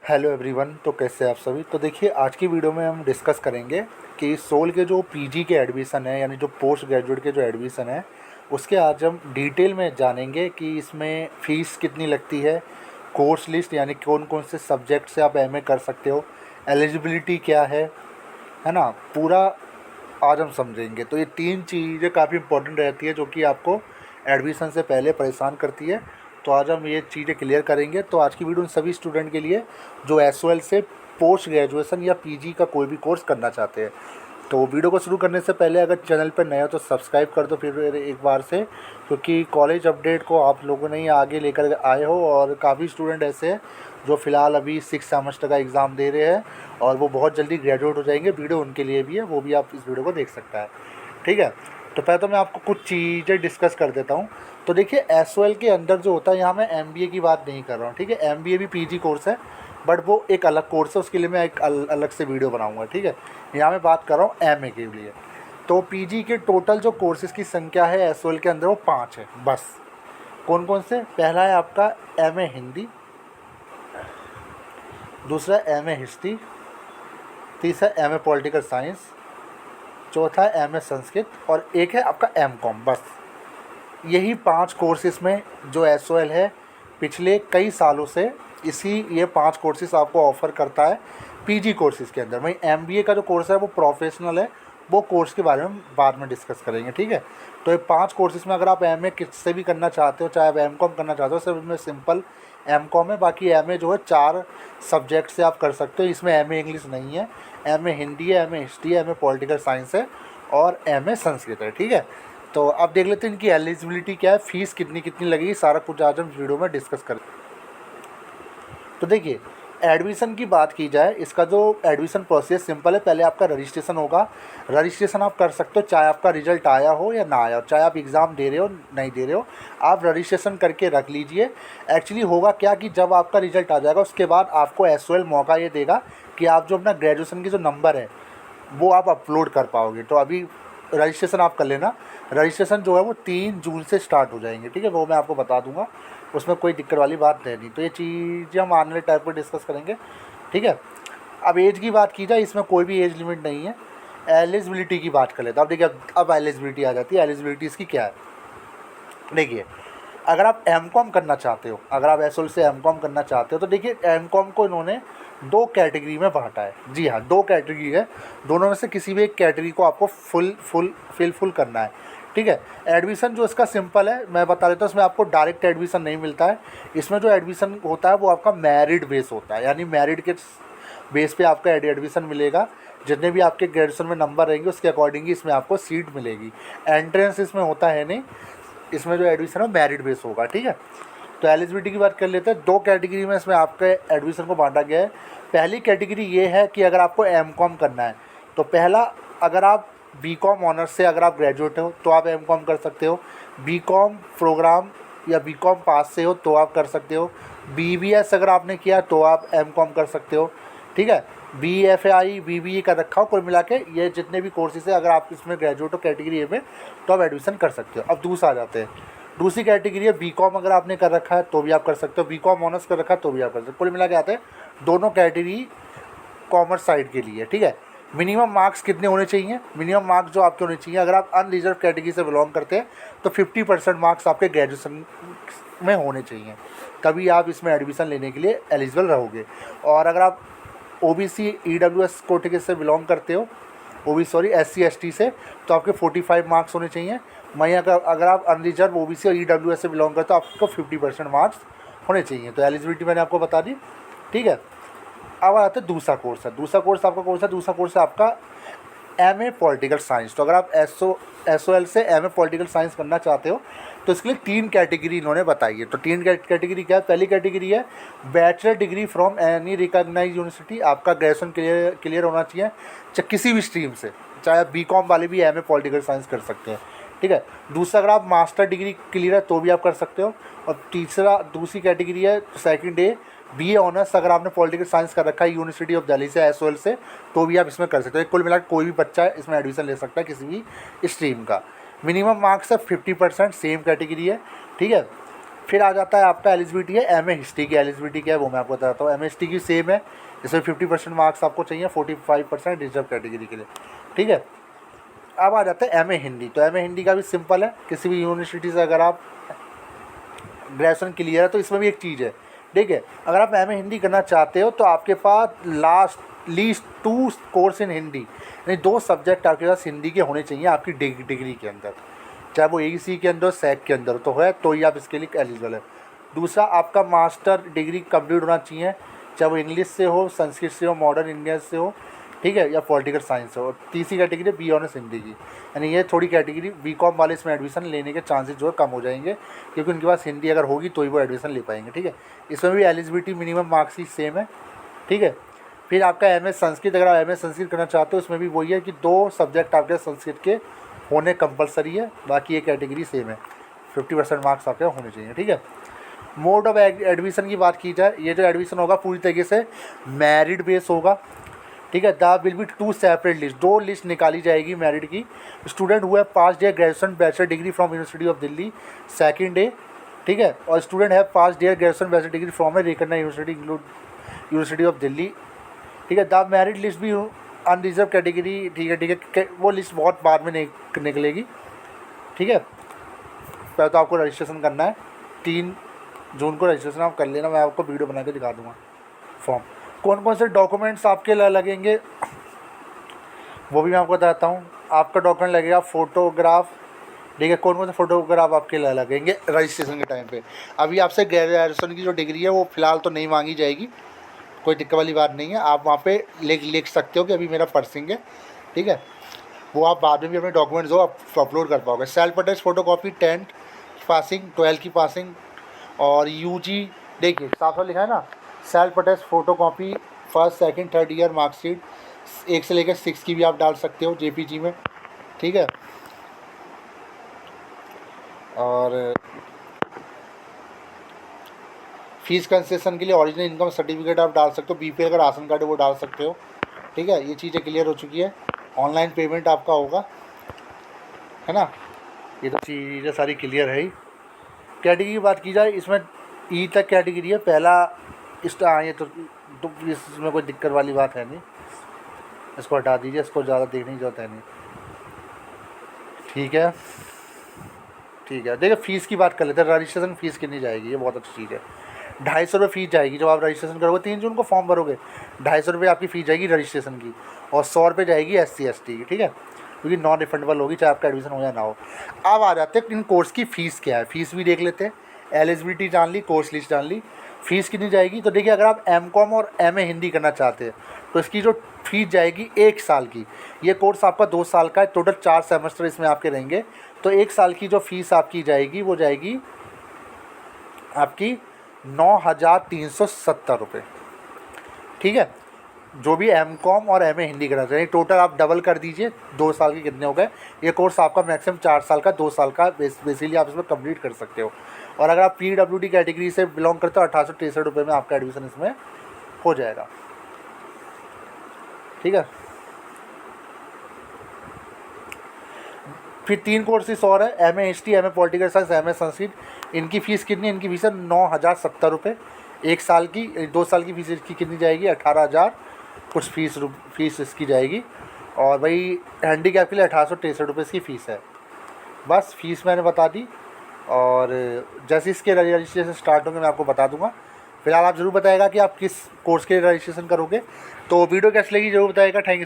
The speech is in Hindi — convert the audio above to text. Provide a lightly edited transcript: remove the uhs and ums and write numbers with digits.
Hello everyone. तो कैसे हैं आप सभी। तो देखिए, आज की वीडियो में हम डिस्कस करेंगे कि सोल के जो पीजी के एडमिशन है, यानी जो पोस्ट ग्रेजुएट के जो एडमिशन है, उसके आज हम डिटेल में जानेंगे कि इसमें फ़ीस कितनी लगती है, कोर्स लिस्ट यानी कौन कौन से सब्जेक्ट से आप एमए कर सकते हो, एलिजिबिलिटी क्या है ना, पूरा आज हम समझेंगे। तो ये तीन चीज़ें काफ़ी इंपॉर्टेंट रहती है जो कि आपको एडमिशन से पहले परेशान करती है। तो आज हम ये चीज़ें क्लियर करेंगे। तो आज की वीडियो उन सभी स्टूडेंट के लिए जो एसओएल से पोस्ट ग्रेजुएशन या पीजी का कोई भी कोर्स करना चाहते हैं। तो वीडियो को शुरू करने से पहले अगर चैनल पर नया हो तो सब्सक्राइब कर दो फिर एक बार से, क्योंकि कॉलेज अपडेट को आप लोगों ने ही आगे लेकर आए हो और काफ़ी स्टूडेंट ऐसे हैं जो फ़िलहाल अभी 6 सेमेस्टर का एग्ज़ाम दे रहे हैं और वो बहुत जल्दी ग्रेजुएट हो जाएंगे। वीडियो उनके लिए भी है, वो भी आप इस वीडियो को देख सकता है। ठीक है, तो पहले तो मैं आपको कुछ चीज़ें डिस्कस कर देता हूँ। तो देखिए, एसओएल के अंदर जो होता है, यहाँ मैं एमबीए की बात नहीं कर रहा हूँ। ठीक है, एमबीए भी पीजी कोर्स है, बट वो एक अलग कोर्स है, उसके लिए मैं एक अलग से वीडियो बनाऊँगा। ठीक है, यहाँ मैं बात कर रहा हूँ एमए के लिए। तो पीजी के टोटल जो कोर्सेज़ की संख्या है एसओएल के अंदर वो 5 है बस। कौन कौन से? पहला है आपका एमए हिंदी, दूसरा एमए हिस्ट्री, तीसरा एमए पॉलिटिकल साइंस, चौथा है एमए संस्कृत और एक है आपका एमकॉम। बस यही 5 कोर्सेज़ में जो एसओएल है पिछले कई सालों से ये 5 कोर्सेज़ आपको ऑफ़र करता है पीजी कोर्सेज़ के अंदर। वहीं एमबीए का जो कोर्स है वो प्रोफेशनल है, वो कोर्स के बारे में बाद में डिस्कस करेंगे। ठीक है, तो ये 5 कोर्सेज़ में अगर आप एमए किससे भी करना चाहते हो, चाहे आप एमकॉम करना चाहते हो, सिर्फ इसमें सिंपल एमकॉम है। बाकी एमए जो है 4 सब्जेक्ट से आप कर सकते हो। इसमें एमए इंग्लिश नहीं है, एमए हिंदी है, एमए हिस्ट्री है, एमए पॉलिटिकल साइंस है और एमए संस्कृत है। ठीक है, तो अब देख लेते हैं इनकी एलिजिबिलिटी क्या है, फ़ीस कितनी कितनी लगेगी, सारा कुछ आज हम वीडियो में डिस्कस करें। तो देखिए, एडमिशन की बात की जाए, इसका जो एडमिशन प्रोसेस सिंपल है। पहले आपका रजिस्ट्रेशन होगा। रजिस्ट्रेशन आप कर सकते हो चाहे आपका रिजल्ट आया हो या ना आया हो, चाहे आप एग्ज़ाम दे रहे हो नहीं दे रहे हो, आप रजिस्ट्रेशन करके रख लीजिए। एक्चुअली होगा क्या कि जब आपका रिजल्ट आ जाएगा उसके बाद आपको एसओएल मौका ये देगा कि आप जो अपना ग्रेजुएशन की जो नंबर है वो आप अपलोड कर पाओगे। तो अभी रजिस्ट्रेशन आप कर लेना। रजिस्ट्रेशन जो है वो 3 जून से स्टार्ट हो जाएंगे। ठीक है, वो मैं आपको बता दूंगा, उसमें कोई दिक्कत वाली बात है नहीं। तो ये चीज़ें हम आने वाले टाइप पर डिस्कस करेंगे। ठीक है, अब एज की बात की जाए, इसमें कोई भी एज लिमिट नहीं है। एलिजिबिलिटी की बात कर लेते हैं। अब देखिए, अब एलिजिबिलिटी आ जाती है। एलिजिबिलिटी इसकी क्या है? देखिए, अगर आप एमकॉम करना चाहते हो, अगर आप एसओएल से एमकॉम करना चाहते हो, तो देखिए एमकॉम को इन्होंने 2 कैटेगरी में बांटा है। जी हाँ, 2 कैटेगरी है। दोनों में से किसी भी एक कैटेगरी को आपको फुल करना है। ठीक है, एडमिशन जो इसका सिंपल है, मैं बता देता हूँ। इसमें आपको डायरेक्ट एडमिशन नहीं मिलता है। इसमें जो एडमिशन होता है वो आपका मेरिट बेस होता है, यानी मेरिट के बेस पे आपका एडमिशन मिलेगा। जितने भी आपके ग्रेजुएशन में नंबर रहेंगे उसके अकॉर्डिंग ही इसमें आपको सीट मिलेगी। एंट्रेंस इसमें होता है नहीं, इसमें जो एडमिशन है मेरिट बेस होगा। ठीक है, तो एलिजिबिलिटी की बात कर लेते हैं। 2 कैटेगरी में इसमें आपके एडमिशन को बांटा गया है। पहली कैटेगरी ये है कि अगर आपको एमकॉम करना है तो पहला, अगर आप बीकॉम ऑनर्स से अगर आप ग्रेजुएट हो तो आप एमकॉम कर सकते हो। बीकॉम प्रोग्राम या बीकॉम पास से हो तो आप कर सकते हो। बीबीएस अगर आपने किया तो आप एमकॉम कर सकते हो। ठीक है, बीएफआई बीबीए का रखा हो, कुल मिला के ये जितने भी कोर्सेज है, अगर आप इसमें ग्रेजुएट हो कैटेगरी ए में तो आप एडमिशन कर सकते हो। अब दूसरा आ जाते हैं, दूसरी कैटेगरी है बीकॉम अगर आपने कर रखा है तो भी आप कर सकते हो, बीकॉम ऑनर्स कर रखा है तो भी आप कर सकते हो। कुल मिला के आते हैं दोनों कैटेगरी कॉमर्स साइड के लिए। ठीक है, मिनिमम मार्क्स कितने होने चाहिए? मिनिमम मार्क्स जो आपके होने चाहिए, अगर आप अनरिजर्व कैटेगरी से बिलोंग करते हैं तो 50% मार्क्स आपके ग्रेजुएशन में होने चाहिए, तभी आप इसमें एडमिशन लेने के लिए एलिजिबल रहोगे। और अगर आप ओबीसी ईडब्ल्यूएस कोटे से बिलोंग करते हो, एससी एसटी से, तो आपके 45 मार्क्स होने चाहिए। वहीं अगर आप अनरिजर्व ओबीसी और ईडब्ल्यूएस से बिलोंग करते हो आपको 50% मार्क्स होने चाहिए। तो एलिजिबिलिटी मैंने आपको बता दी। ठीक है, अब आता है दूसरा कोर्स है। दूसरा कोर्स है आपका एमए पॉलिटिकल साइंस। तो अगर आप एसओएल से एमए पॉलिटिकल साइंस करना चाहते हो तो इसके लिए 3 कैटेगरी इन्होंने बताई है। तो 3 कैटेगरी क्या है? पहली कैटेगरी है bachelor degree from any recognised university. आपका ग्रेजुएशन क्लियर होना चाहिए, चाहे किसी भी स्ट्रीम से, चाहे आप बीकॉम वाले भी एमए पॉलिटिकल साइंस कर सकते हैं। ठीक है, दूसरा, अगर आप मास्टर डिग्री क्लियर है तो भी आप कर सकते हो। और दूसरी कैटेगरी है सेकंड ए बीए ऑनर्स, अगर आपने पॉलिटिकल साइंस कर रखा है यूनिवर्सिटी ऑफ दिल्ली से, एसओएल से, तो भी आप इसमें कर सकते हो। कुल मिलाकर कोई भी बच्चा इसमें एडमिशन ले सकता है किसी भी स्ट्रीम का। मिनिमम मार्क्स है 50%, सेम कैटेगरी है। ठीक है, फिर आ जाता है आपका एलिजिबिलिटी है एम ए हिस्ट्री की। एलिजिबिलिटी क्या है वो मैं आपको बताता हूँ। एम ए हिस्ट्री की सेम है, इसमें 50% मार्क्स आपको चाहिए, 45% रिजर्व कैटेगरी के लिए, ठीक है। अब आ जाता है एम ए हिंदी। तो एम ए हिंदी का भी सिंपल है, किसी भी यूनिवर्सिटी से अगर आप ग्रेजुएशन क्लियर है तो इसमें भी एक चीज़ है, ठीक है। अगर आप एम ए हिंदी करना चाहते हो तो आपके पास लीस्ट 2 कोर्स इन हिंदी, यानी 2 सब्जेक्ट आपके पास हिंदी के होने चाहिए आपकी डिग्री के अंदर, चाहे वो AEC के अंदर सैक के अंदर तो है, तो ही आप इसके लिए एलिजिबल है। दूसरा, आपका मास्टर डिग्री कंप्लीट होना चाहिए, चाहे वो इंग्लिश से हो, संस्कृत से हो, मॉडर्न इंडियन से हो, ठीक है, या पॉलिटिकल साइंस से हो। और तीसरी कैटेगरी बी ऑनर्स हिंदी की, यानी ये थोड़ी कैटेगरी BCom वाले इसमें एडमिशन लेने के चांसेस जो है कम हो जाएंगे, क्योंकि उनके पास हिंदी अगर होगी तो ही वो एडमिशन ले पाएंगे, ठीक है। इसमें भी एलिजिबिलिटी मिनिमम मार्क्स ही सेम है, ठीक है। फिर आपका MS संस्कृत, अगर आप MS संस्कृत करना चाहते हो उसमें भी वही है कि 2 सब्जेक्ट आपके संस्कृत के होने कंपलसरी है, बाकी ये कैटेगरी सेम है, 50% मार्क्स आपके होने चाहिए, ठीक है। मोड ऑफ एडमिशन की बात की जाए, ये जो एडमिशन होगा पूरी तरीके से मेरिट बेस होगा, ठीक है। The will be 2 separate list, 2 list निकाली जाएगी मेरिट की। स्टूडेंट हुआ pass the graduation bachelor degree from university of Delhi second day, ठीक है, और स्टूडेंट है pass the graduation bachelor degree from a recognised university include university of Delhi, ठीक है। द मेरिट लिस्ट भी अनरिजर्व कैटेगरी, ठीक है, वो लिस्ट बहुत बाद में निकलेगी, ठीक है। पहले तो आपको रजिस्ट्रेशन करना है, 3 जून को रजिस्ट्रेशन आप कर लेना, मैं आपको वीडियो बना के दिखा दूँगा फॉर्म। कौन कौन से डॉक्यूमेंट्स आपके लगेंगे वो भी मैं आपको बताता हूँ। आपका डॉक्यूमेंट लगेगा फ़ोटोग्राफ, ठीक है। कौन कौन से फ़ोटोग्राफ आपके लगेंगे रजिस्ट्रेशन के टाइम पे। अभी आपसे ग्रेजुएशन की जो डिग्री है वो फ़िलहाल तो नहीं मांगी जाएगी, कोई दिक्कत वाली बात नहीं है, आप वहाँ पे लिख सकते हो कि अभी मेरा पर्सिंग है, ठीक है। वो आप बाद में भी अपने डॉक्यूमेंट्स हो आप अपलोड कर पाओगे। Self attest photocopy 10th passing, 12th की पासिंग और UG, देखिए साफ साफ लिखा है ना, self attest photocopy 1st, 2nd, 3rd year marksheet 1 से लेकर 6 की भी आप डाल सकते हो JPG में, ठीक है। और फीस कंसेशन के लिए ओरिजिनल इनकम सर्टिफिकेट आप डाल सकते हो, BPL अगर राशन कार्ड है वो डाल सकते हो, ठीक है। ये चीज़ें क्लियर हो चुकी है। ऑनलाइन पेमेंट आपका होगा, है ना, ये तो चीज़ें सारी क्लियर है ही। कैटेगरी की बात की जाए, इसमें E तक कैटेगरी है, पहला ये तो इसमें कोई दिक्कत वाली बात है नहीं, इसको हटा दीजिए, इसको ज़्यादा देखने की जरूरत है नहीं, ठीक है, ठीक है। देखिए फ़ीस की बात कर लेते हैं, रजिस्ट्रेशन फ़ीस कितनी जाएगी, ये बहुत अच्छी चीज़ है। 250 रुपये फ़ीस जाएगी जब आप रजिस्ट्रेशन करोगे, 3 जून को फॉर्म भरोगे, 250 रुपये आपकी फ़ीस जाएगी रजिस्ट्रेशन की, और 100 रुपये जाएगी SC ST की, ठीक है, क्योंकि नॉन रिफंडेबल होगी चाहे आपका एडमिशन हो या ना हो। अब आ जाते हैं इन कोर्स की फ़ीस क्या है, फ़ीस भी देख लेते हैं। एलिजिबिलिटी जान ली, कोर्स लिस्ट जान ली, फ़ीस कितनी जाएगी। तो देखिए अगर आप MCOM और MA हिंदी करना चाहते हैं तो इसकी जो फ़ीस जाएगी 1 साल की, ये कोर्स आपका 2 साल का है, टोटल 4 सेमेस्टर इसमें आपके रहेंगे, तो 1 साल की जो फ़ीस आपकी जाएगी वो जाएगी आपकी 9,370 रुपये, ठीक है। जो भी MCOM और MA हिंदी करना चाहिए, टोटल आप डबल कर दीजिए, 2 साल के कितने हो गए। ये कोर्स आपका मैक्सिमम 4 साल का, 2 साल का बेसिकली आप इसमें कंप्लीट कर सकते हो। और अगर आप PWD कैटेगरी से बिलोंग करते हो 1863 रुपये में आपका एडमिशन इसमें हो जाएगा, ठीक है। फिर 3 कोर्सेस और है, MA history, MA political science, MA Sanskrit. इनकी फ़ीस कितनी है, इनकी फ़ीस है 9,070 रुपये 1 साल की। 2 साल की फ़ीस इसकी कितनी जाएगी, 18,000 कुछ फ़ीस इसकी जाएगी। और भाई हैंडीकैप के लिए 1863 रुपये इसकी फ़ीस है। बस फ़ीस मैंने बता दी, और जैसे इसके रजिस्ट्रेशन स्टार्ट होंगे मैं आपको बता दूंगा। फिलहाल आप ज़रूर बताएगा कि आप किस कोर्स के लिए रजिस्ट्रेशन करोगे। तो वीडियो कैसी लगी ज़रूर बताएगा। Thank you.